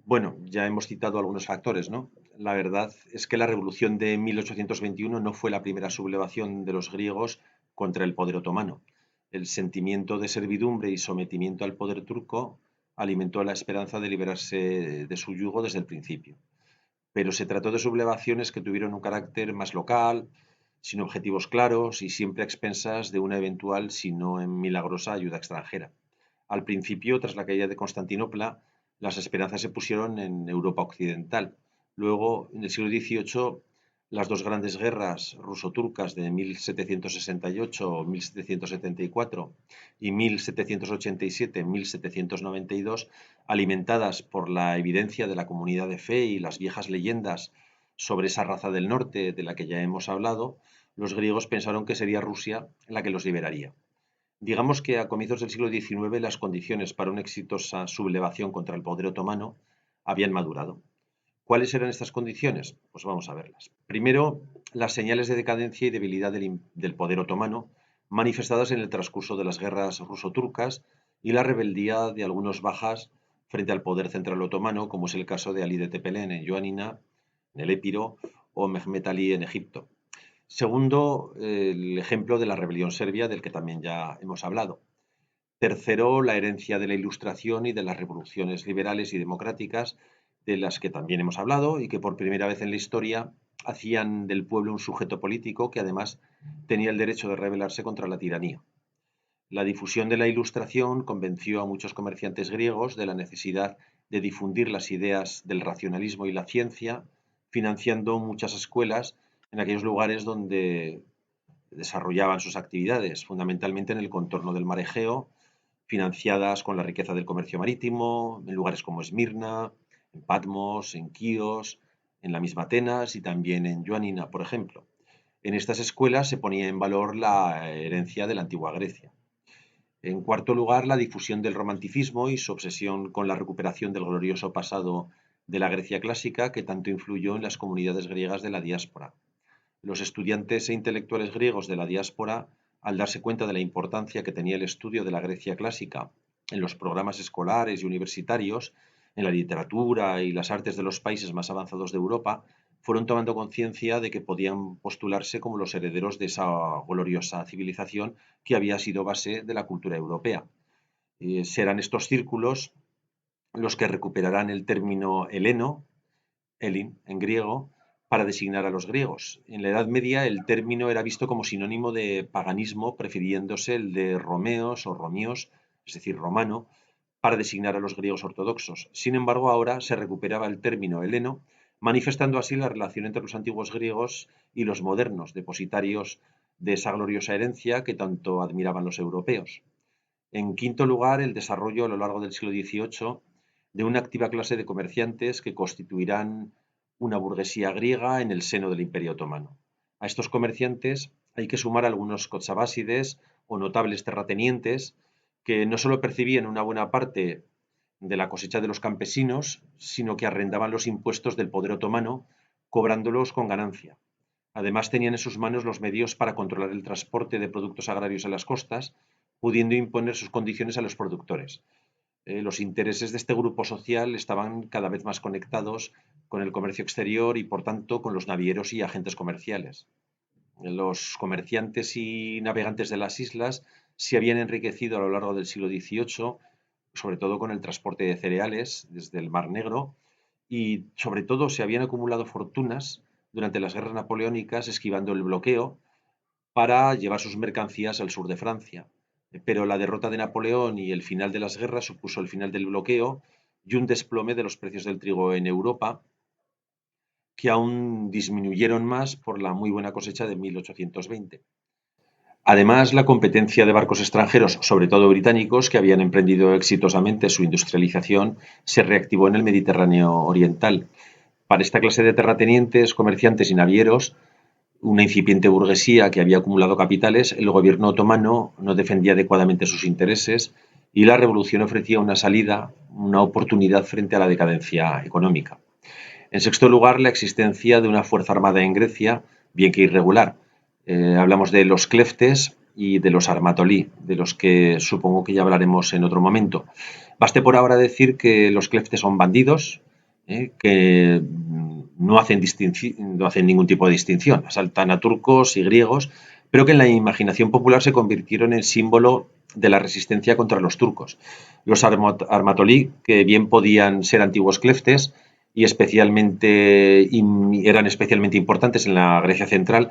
Bueno, ya hemos citado algunos factores, ¿no? La verdad es que la revolución de 1821 no fue la primera sublevación de los griegos contra el poder otomano. El sentimiento de servidumbre y sometimiento al poder turco alimentó la esperanza de liberarse de su yugo desde el principio. Pero se trató de sublevaciones que tuvieron un carácter más local, sin objetivos claros y siempre a expensas de una eventual, si no en milagrosa, ayuda extranjera. Al principio, tras la caída de Constantinopla, las esperanzas se pusieron en Europa occidental. Luego, en el siglo XVIII, las dos grandes guerras ruso-turcas de 1768-1774 y 1787-1792, alimentadas por la evidencia de la comunidad de fe y las viejas leyendas sobre esa raza del norte de la que ya hemos hablado, los griegos pensaron que sería Rusia la que los liberaría. Digamos que a comienzos del siglo XIX las condiciones para una exitosa sublevación contra el poder otomano habían madurado. ¿Cuáles eran estas condiciones? Pues vamos a verlas. Primero, las señales de decadencia y debilidad del poder otomano manifestadas en el transcurso de las guerras ruso-turcas y la rebeldía de algunos bajas frente al poder central otomano, como es el caso de Ali de Tepelén en Ioánina, en el Épiro, o Mehmet Ali en Egipto. Segundo, el ejemplo de la rebelión serbia, del que también ya hemos hablado. Tercero, la herencia de la Ilustración y de las revoluciones liberales y democráticas, de las que también hemos hablado y que por primera vez en la historia hacían del pueblo un sujeto político que además tenía el derecho de rebelarse contra la tiranía. La difusión de la Ilustración convenció a muchos comerciantes griegos de la necesidad de difundir las ideas del racionalismo y la ciencia, financiando muchas escuelas en aquellos lugares donde desarrollaban sus actividades, fundamentalmente en el contorno del mar Egeo, financiadas con la riqueza del comercio marítimo, en lugares como Esmirna, en Patmos, en Quíos, en la misma Atenas y también en Ioánina, por ejemplo. En estas escuelas se ponía en valor la herencia de la antigua Grecia. En cuarto lugar, la difusión del romanticismo y su obsesión con la recuperación del glorioso pasado de la Grecia clásica que tanto influyó en las comunidades griegas de la diáspora. Los estudiantes e intelectuales griegos de la diáspora, al darse cuenta de la importancia que tenía el estudio de la Grecia clásica en los programas escolares y universitarios, en la literatura y las artes de los países más avanzados de Europa, fueron tomando conciencia de que podían postularse como los herederos de esa gloriosa civilización que había sido base de la cultura europea. Serán estos círculos los que recuperarán el término heleno, Elin, en griego, para designar a los griegos. En la Edad Media el término era visto como sinónimo de paganismo, prefiriéndose el de romeos o romios, es decir, romano, para designar a los griegos ortodoxos. Sin embargo, ahora se recuperaba el término heleno, manifestando así la relación entre los antiguos griegos y los modernos, depositarios de esa gloriosa herencia que tanto admiraban los europeos. En quinto lugar, el desarrollo a lo largo del siglo XVIII de una activa clase de comerciantes que constituirán una burguesía griega en el seno del Imperio Otomano. A estos comerciantes hay que sumar algunos cotsabásides o notables terratenientes que no solo percibían una buena parte de la cosecha de los campesinos, sino que arrendaban los impuestos del poder otomano, cobrándolos con ganancia. Además, tenían en sus manos los medios para controlar el transporte de productos agrarios en las costas, pudiendo imponer sus condiciones a los productores. Los intereses de este grupo social estaban cada vez más conectados con el comercio exterior y, por tanto, con los navieros y agentes comerciales. Los comerciantes y navegantes de las islas se habían enriquecido a lo largo del siglo XVIII, sobre todo con el transporte de cereales desde el Mar Negro, y sobre todo se habían acumulado fortunas durante las guerras napoleónicas esquivando el bloqueo para llevar sus mercancías al sur de Francia. Pero la derrota de Napoleón y el final de las guerras supuso el final del bloqueo y un desplome de los precios del trigo en Europa, que aún disminuyeron más por la muy buena cosecha de 1820. Además, la competencia de barcos extranjeros, sobre todo británicos, que habían emprendido exitosamente su industrialización, se reactivó en el Mediterráneo oriental. Para esta clase de terratenientes, comerciantes y navieros, una incipiente burguesía que había acumulado capitales, el gobierno otomano no defendía adecuadamente sus intereses y la revolución ofrecía una salida, una oportunidad frente a la decadencia económica. En sexto lugar, la existencia de una fuerza armada en Grecia, bien que irregular. Hablamos de los cleftes y de los armatolí, de los que supongo que ya hablaremos en otro momento. Baste por ahora decir que los cleftes son bandidos, que no hacen ningún tipo de distinción. Asaltan a turcos y griegos, pero que en la imaginación popular se convirtieron en símbolo de la resistencia contra los turcos. Los Armatolí, que bien podían ser antiguos cleftes y eran especialmente importantes en la Grecia central,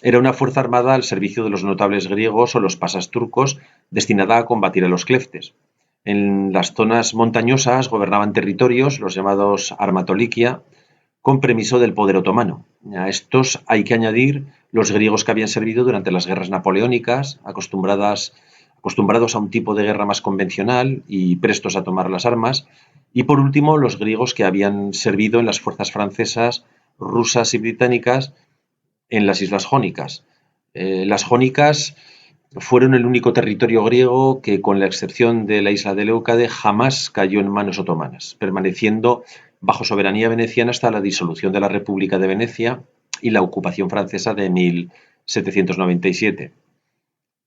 era una fuerza armada al servicio de los notables griegos o los pasas turcos destinada a combatir a los cleftes. En las zonas montañosas gobernaban territorios, los llamados Armatolikia, con permiso del poder otomano. A estos hay que añadir los griegos que habían servido durante las guerras napoleónicas, acostumbrados a un tipo de guerra más convencional y prestos a tomar las armas. Y por último, los griegos que habían servido en las fuerzas francesas, rusas y británicas en las islas jónicas. Las jónicas fueron el único territorio griego que, con la excepción de la isla de Leucade, jamás cayó en manos otomanas, permaneciendo bajo soberanía veneciana hasta la disolución de la República de Venecia y la ocupación francesa de 1797.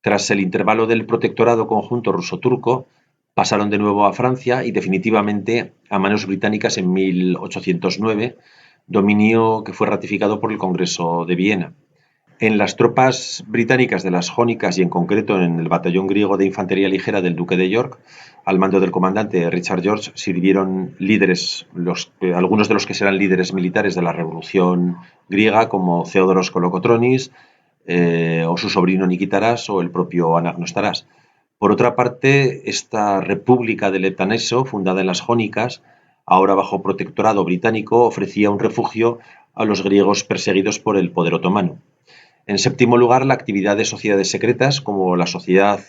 Tras el intervalo del protectorado conjunto ruso-turco, pasaron de nuevo a Francia y definitivamente a manos británicas en 1809, dominio que fue ratificado por el Congreso de Viena. En las tropas británicas de las Jónicas y en concreto en el batallón griego de infantería ligera del Duque de York, al mando del comandante Richard George, sirvieron líderes, algunos de los que serán líderes militares de la Revolución griega, como Theodoros Kolokotronis, o su sobrino Nikitaras o el propio Anagnostaras. Por otra parte, esta República del Leptaneso, fundada en las Jónicas, ahora bajo protectorado británico, ofrecía un refugio a los griegos perseguidos por el poder otomano. En séptimo lugar, la actividad de sociedades secretas como la Sociedad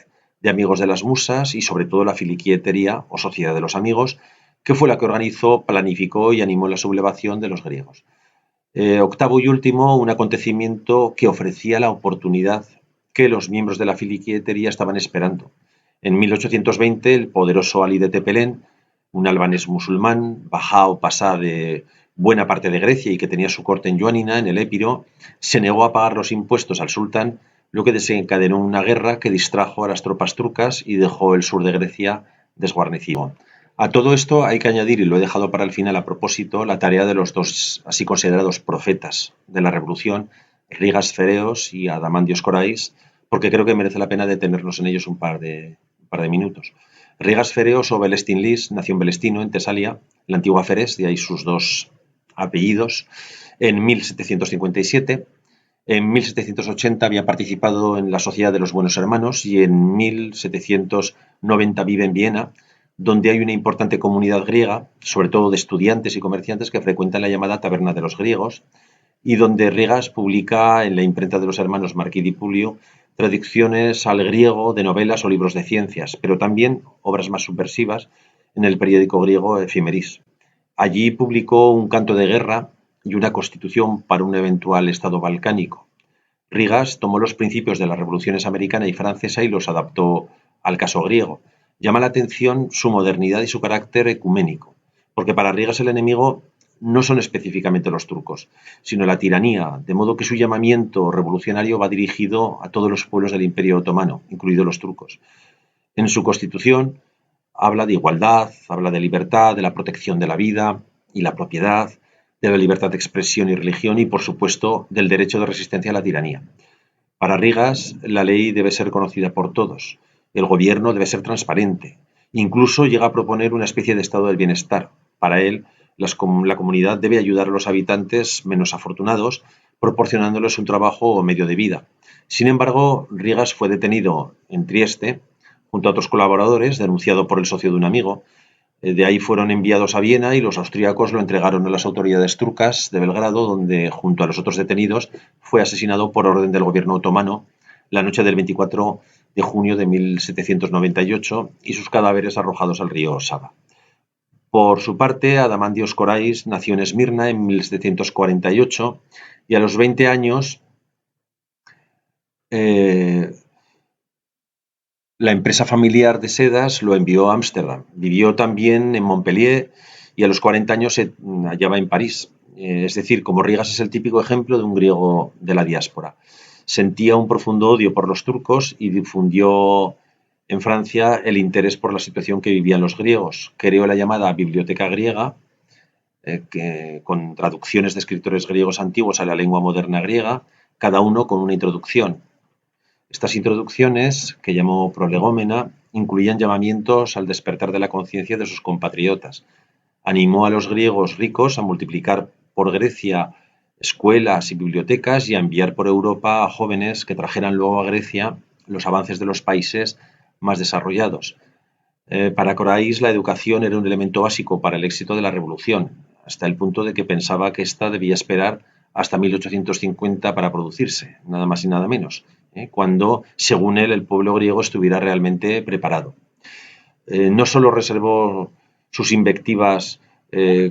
de Amigos de las Musas y sobre todo la Filiquietería o Sociedad de los Amigos, que fue la que organizó, planificó y animó la sublevación de los griegos. Octavo y último, un acontecimiento que ofrecía la oportunidad que los miembros de la Filiquietería estaban esperando. En 1820, el poderoso Ali de Tepelén, un albanés musulmán, bajá o pasá de buena parte de Grecia y que tenía su corte en Ioánina, en el Épiro, se negó a pagar los impuestos al sultán, lo que desencadenó una guerra que distrajo a las tropas turcas y dejó el sur de Grecia desguarnecido. A todo esto hay que añadir, y lo he dejado para el final a propósito, la tarea de los dos así considerados profetas de la revolución, Rigas Fereos y Adamandios Corais, porque creo que merece la pena detenernos en ellos un par de minutos. Rigas Fereos o Belestin Lis nació en Belestino, en Tesalia, la antigua Feres, de ahí sus dos apellidos, en 1757. En 1780 había participado en la Sociedad de los Buenos Hermanos y en 1790 vive en Viena, donde hay una importante comunidad griega, sobre todo de estudiantes y comerciantes que frecuentan la llamada Taberna de los Griegos, y donde Rigas publica en la imprenta de los hermanos Marquí di Publio traducciones al griego de novelas o libros de ciencias, pero también obras más subversivas en el periódico griego Ephemeris. Allí publicó un canto de guerra y una constitución para un eventual estado balcánico. Rigas tomó los principios de las revoluciones americana y francesa y los adaptó al caso griego. Llama la atención su modernidad y su carácter ecuménico, porque para Rigas el enemigo no son específicamente los turcos, sino la tiranía, de modo que su llamamiento revolucionario va dirigido a todos los pueblos del Imperio Otomano, incluidos los turcos. En su constitución habla de igualdad, habla de libertad, de la protección de la vida y la propiedad, de la libertad de expresión y religión y, por supuesto, del derecho de resistencia a la tiranía. Para Rigas, la ley debe ser conocida por todos, el gobierno debe ser transparente, incluso llega a proponer una especie de estado del bienestar. Para él, la comunidad debe ayudar a los habitantes menos afortunados, proporcionándoles un trabajo o medio de vida. Sin embargo, Rigas fue detenido en Trieste, junto a otros colaboradores, denunciado por el socio de un amigo. De ahí fueron enviados a Viena y los austríacos lo entregaron a las autoridades turcas de Belgrado, donde, junto a los otros detenidos, fue asesinado por orden del gobierno otomano la noche del 24 de junio de 1798 y sus cadáveres arrojados al río Sava. Por su parte, Adamandios Corais nació en Esmirna en 1748 y a los 20 años la empresa familiar de sedas lo envió a Ámsterdam. Vivió también en Montpellier y a los 40 años se hallaba en París. Es decir, como Rigas es el típico ejemplo de un griego de la diáspora. Sentía un profundo odio por los turcos y difundió en Francia el interés por la situación que vivían los griegos. Creó la llamada Biblioteca Griega, con traducciones de escritores griegos antiguos a la lengua moderna griega, cada uno con una introducción. Estas introducciones, que llamó prolegómena, incluían llamamientos al despertar de la conciencia de sus compatriotas. Animó a los griegos ricos a multiplicar por Grecia escuelas y bibliotecas y a enviar por Europa a jóvenes que trajeran luego a Grecia los avances de los países más desarrollados. Para Corais, la educación era un elemento básico para el éxito de la revolución, hasta el punto de que pensaba que ésta debía esperar hasta 1850 para producirse, nada más y nada menos, cuando, según él, el pueblo griego estuviera realmente preparado. No solo reservó sus invectivas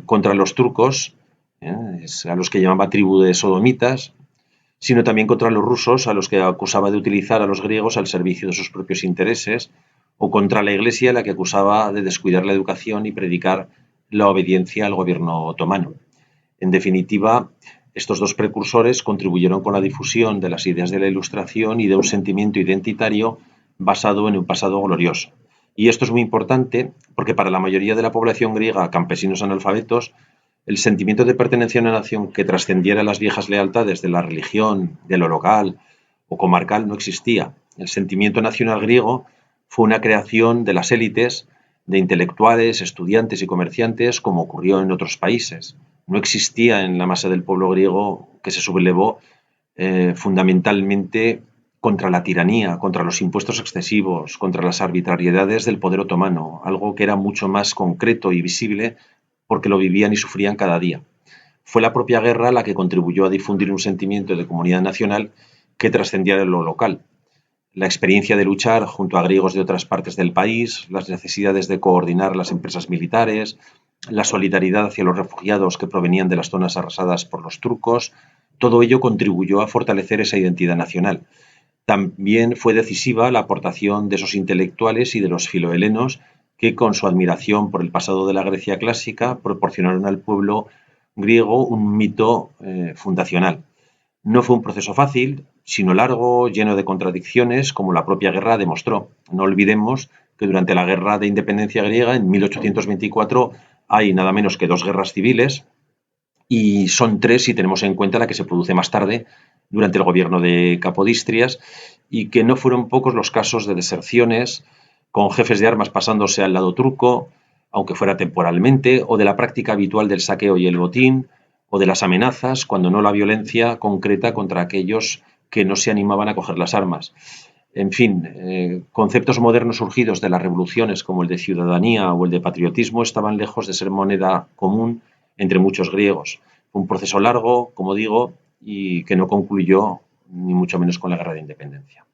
contra los turcos, a los que llamaba tribu de sodomitas, sino también contra los rusos, a los que acusaba de utilizar a los griegos al servicio de sus propios intereses, o contra la Iglesia, a la que acusaba de descuidar la educación y predicar la obediencia al gobierno otomano. En definitiva, estos dos precursores contribuyeron con la difusión de las ideas de la Ilustración y de un sentimiento identitario basado en un pasado glorioso. Y esto es muy importante porque para la mayoría de la población griega, campesinos analfabetos, el sentimiento de pertenencia a una nación que trascendiera las viejas lealtades de la religión, de lo local o comarcal no existía. El sentimiento nacional griego fue una creación de las élites, de intelectuales, estudiantes y comerciantes, como ocurrió en otros países. No existía en la masa del pueblo griego, que se sublevó fundamentalmente contra la tiranía, contra los impuestos excesivos, contra las arbitrariedades del poder otomano, algo que era mucho más concreto y visible porque lo vivían y sufrían cada día. Fue la propia guerra la que contribuyó a difundir un sentimiento de comunidad nacional que trascendía de lo local. La experiencia de luchar junto a griegos de otras partes del país, las necesidades de coordinar las empresas militares, la solidaridad hacia los refugiados que provenían de las zonas arrasadas por los turcos, todo ello contribuyó a fortalecer esa identidad nacional. También fue decisiva la aportación de esos intelectuales y de los filohelenos que, con su admiración por el pasado de la Grecia clásica, proporcionaron al pueblo griego un mito fundacional. No fue un proceso fácil, sino largo, lleno de contradicciones, como la propia guerra demostró. No olvidemos que durante la Guerra de Independencia griega, en 1824, hay nada menos que 2 guerras civiles, y son 3 si tenemos en cuenta la que se produce más tarde, durante el gobierno de Capodistrias, y que no fueron pocos los casos de deserciones, con jefes de armas pasándose al lado turco, aunque fuera temporalmente, o de la práctica habitual del saqueo y el botín, o de las amenazas, cuando no la violencia concreta contra aquellos que no se animaban a coger las armas. En fin, conceptos modernos surgidos de las revoluciones como el de ciudadanía o el de patriotismo estaban lejos de ser moneda común entre muchos griegos. Fue un proceso largo, como digo, y que no concluyó ni mucho menos con la Guerra de Independencia.